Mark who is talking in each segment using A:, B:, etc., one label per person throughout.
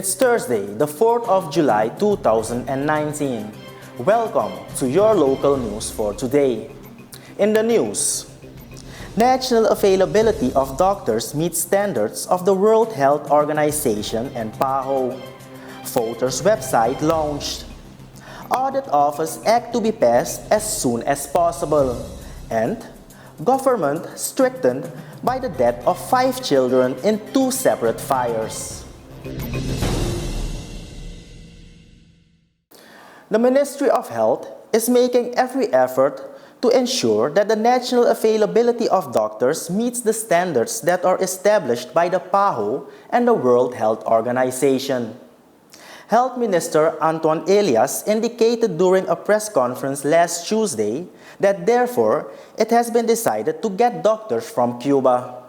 A: It's Thursday, the 4th of July 2019. Welcome to your local news for today. In the news, national availability of doctors meets standards of the World Health Organization and PAHO. Voters website launched. Audit Office Act to be passed as soon as possible. And government strengthened by the death of 5 children in 2 separate fires. The Ministry of Health is making every effort to ensure that the national availability of doctors meets the standards that are established by the PAHO and the World Health Organization. Health Minister Anton Elias indicated during a press conference last Tuesday that therefore it has been decided to get doctors from Cuba.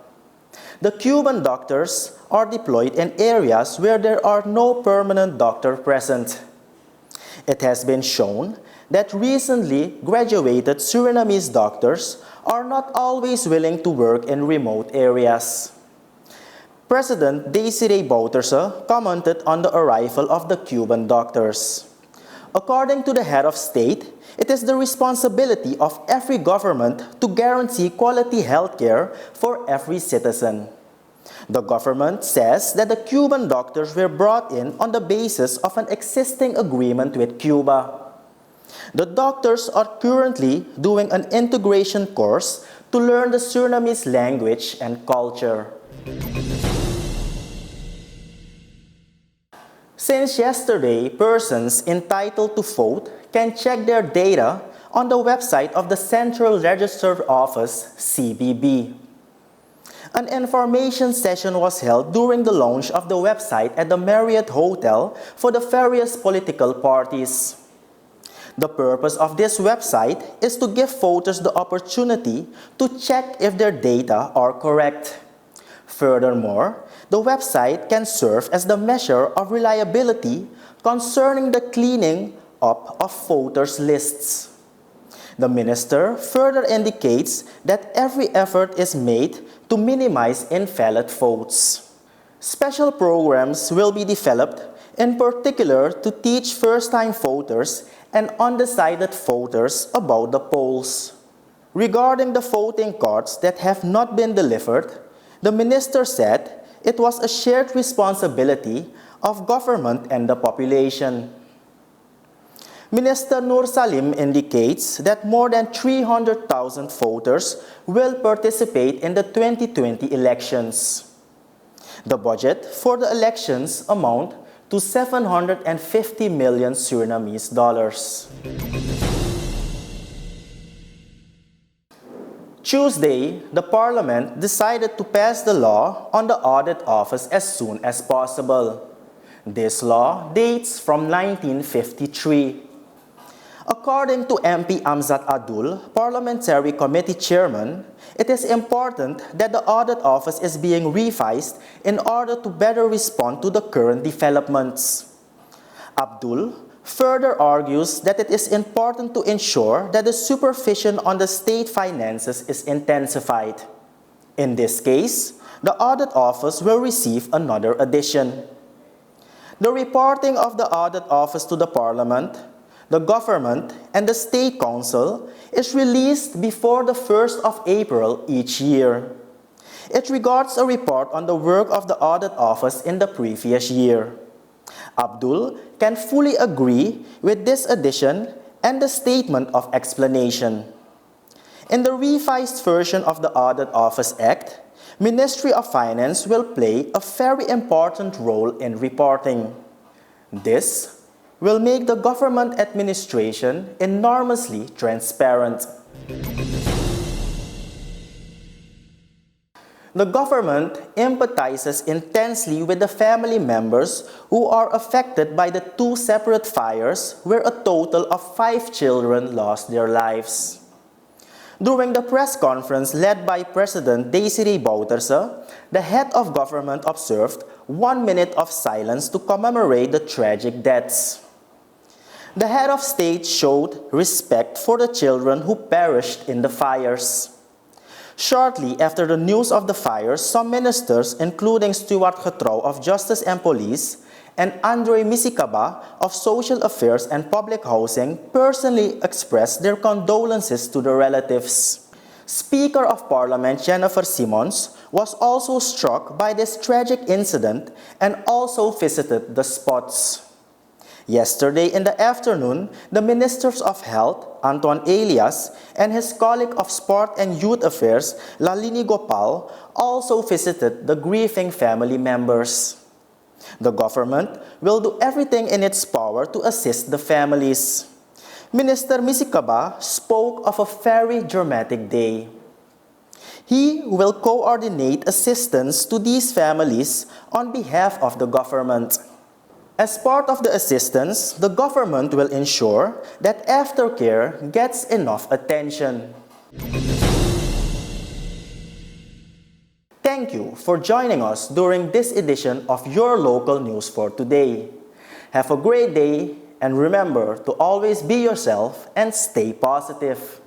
A: The Cuban doctors are deployed in areas where there are no permanent doctors present. It has been shown that recently graduated Surinamese doctors are not always willing to work in remote areas. President Desiree Bouterse commented on the arrival of the Cuban doctors. According to the head of state, it is the responsibility of every government to guarantee quality health care for every citizen. The government says that the Cuban doctors were brought in on the basis of an existing agreement with Cuba. The doctors are currently doing an integration course to learn the Surinamese language and culture. Since yesterday, persons entitled to vote can check their data on the website of the Central Register Office, CBB. An information session was held during the launch of the website at the Marriott Hotel for the various political parties. The purpose of this website is to give voters the opportunity to check if their data are correct. Furthermore, the website can serve as the measure of reliability concerning the cleaning up of voters' lists. The minister further indicates that every effort is made to minimize invalid votes. Special programs will be developed, in particular to teach first-time voters and undecided voters about the polls. Regarding the voting cards that have not been delivered, the minister said it was a shared responsibility of government and the population. Minister Nur Salim indicates that more than 300,000 voters will participate in the 2020 elections. The budget for the elections amount to 750 million Surinamese dollars. Tuesday, the Parliament decided to pass the law on the Audit Office as soon as possible. This law dates from 1953. According to MP Amzat Adul, Parliamentary Committee Chairman, it is important that the Audit Office is being revised in order to better respond to the current developments. Abdul further argues that it is important to ensure that the supervision on the state finances is intensified. In this case, the Audit Office will receive another addition. The reporting of the Audit Office to the Parliament, the government, and the State Council is released before the 1st of April each year. It regards a report on the work of the Audit Office in the previous year. Abdul can fully agree with this addition and the statement of explanation. In the revised version of the Audit Office Act, Ministry of Finance will play a very important role in reporting. This will make the government administration enormously transparent. The government empathizes intensely with the family members who are affected by the 2 separate fires where a total of 5 children lost their lives. During the press conference led by President Desiree Bouterse, the head of government observed 1 minute of silence to commemorate the tragic deaths. The head of state showed respect for the children who perished in the fires. Shortly after the news of the fires, some ministers, including Stuart Getrouw of Justice and Police and Andre Misikaba of Social Affairs and Public Housing personally expressed their condolences to the relatives. Speaker of Parliament Jennifer Simmons was also struck by this tragic incident and also visited the spots. Yesterday in the afternoon, the Ministers of Health, Anton Elias, and his colleague of Sport and Youth Affairs, Lalini Gopal, also visited the grieving family members. The government will do everything in its power to assist the families. Minister Misikaba spoke of a very dramatic day. He will coordinate assistance to these families on behalf of the government. As part of the assistance, the government will ensure that aftercare gets enough attention. Thank you for joining us during this edition of Your Local News for today. Have a great day and remember to always be yourself and stay positive.